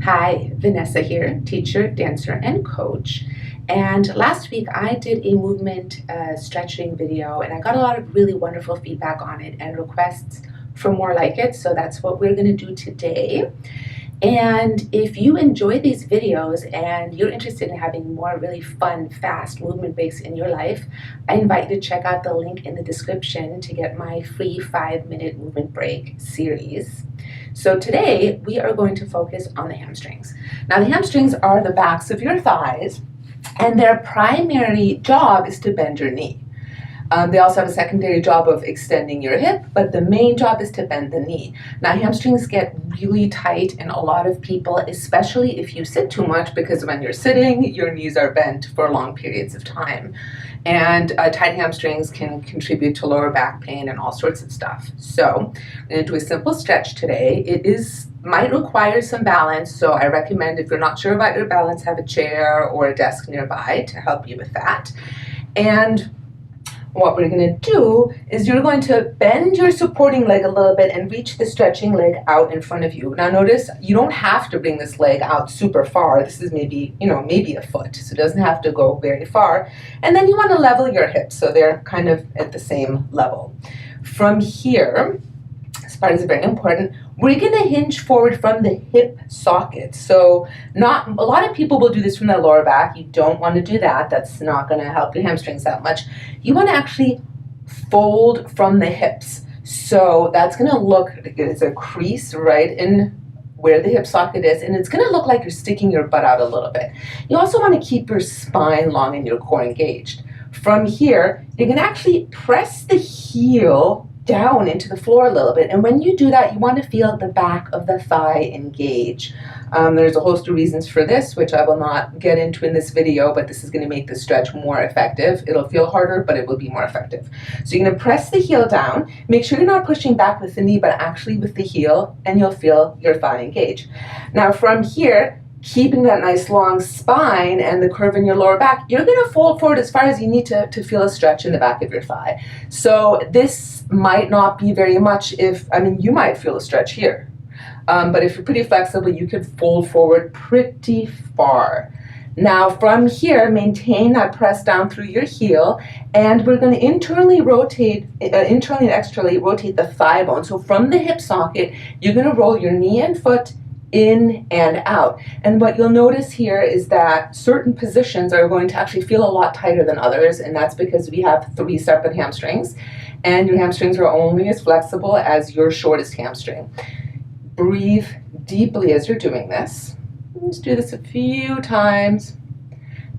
Hi, Vanessa here, teacher, dancer, and coach. And last week I did a movement stretching video and I got a lot of really wonderful feedback on it and requests for more like it. So that's what we're going to do today. And if you enjoy these videos and you're interested in having more really fun, fast movement breaks in your life, I invite you to check out the link in the description to get my free 5-minute movement break series. So today we are going to focus on the hamstrings. Now the hamstrings are the backs of your thighs and their primary job is to bend your knee. They also have a secondary job of extending your hip, but the main job is to bend the knee. Now hamstrings get really tight in a lot of people, especially if you sit too much, because when you're sitting, your knees are bent for long periods of time. And tight hamstrings can contribute to lower back pain and all sorts of stuff. So I'm going to do a simple stretch today. Might require some balance, so I recommend if you're not sure about your balance, have a chair or a desk nearby to help you with that. And what we're going to do is you're going to bend your supporting leg a little bit and reach the stretching leg out in front of you. Now notice you don't have to bring this leg out super far. This is maybe a foot, so it doesn't have to go very far. And then you want to level your hips so they're kind of at the same level. From here, this part is very important, we're going to hinge forward from the hip socket. So a lot of people will do this from their lower back. You don't want to do that. That's not going to help your hamstrings that much. You want to actually fold from the hips. So that's going to look like it's a crease right in where the hip socket is, and it's going to look like you're sticking your butt out a little bit. You also want to keep your spine long and your core engaged. From here, you're going to actually press the heel down into the floor a little bit, and when you do that you want to feel the back of the thigh engage. There's a host of reasons for this which I will not get into in this video, but this is going to make the stretch more effective. It'll feel harder, but it will be more effective. So you're going to press the heel down, make sure you're not pushing back with the knee but actually with the heel, and you'll feel your thigh engage. Now from here, keeping that nice long spine and the curve in your lower back, you're going to fold forward as far as you need to feel a stretch in the back of your thigh. So this might not be very much you might feel a stretch here. But if you're pretty flexible, you could fold forward pretty far. Now from here, maintain that press down through your heel, and we're going to internally and externally rotate the thigh bone. So from the hip socket, you're going to roll your knee and foot in and out. And what you'll notice here is that certain positions are going to actually feel a lot tighter than others, and that's because we have 3 separate hamstrings, and your hamstrings are only as flexible as your shortest hamstring. Breathe deeply as you're doing this. Just do this a few times,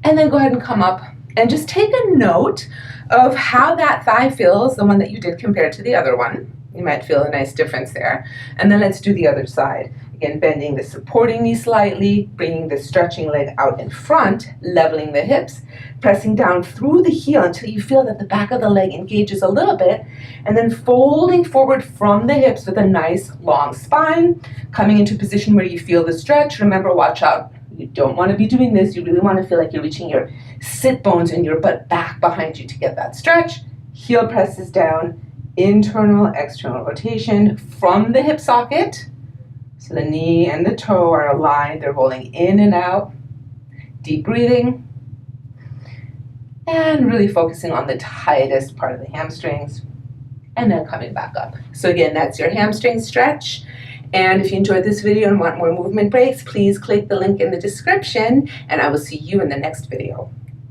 and then go ahead and come up and just take a note of how that thigh feels, the one that you did compared to the other one. You might feel a nice difference there. And then let's do the other side. Again, bending the supporting knee slightly, bringing the stretching leg out in front, leveling the hips, pressing down through the heel until you feel that the back of the leg engages a little bit, and then folding forward from the hips with a nice long spine, coming into a position where you feel the stretch. Remember, watch out. You don't want to be doing this. You really want to feel like you're reaching your sit bones and your butt back behind you to get that stretch. Heel presses down, internal, external rotation from the hip socket. So the knee and the toe are aligned. They're rolling in and out. Deep breathing. And really focusing on the tightest part of the hamstrings. And then coming back up. So again, that's your hamstring stretch. And if you enjoyed this video and want more movement breaks, please click the link in the description, and I will see you in the next video.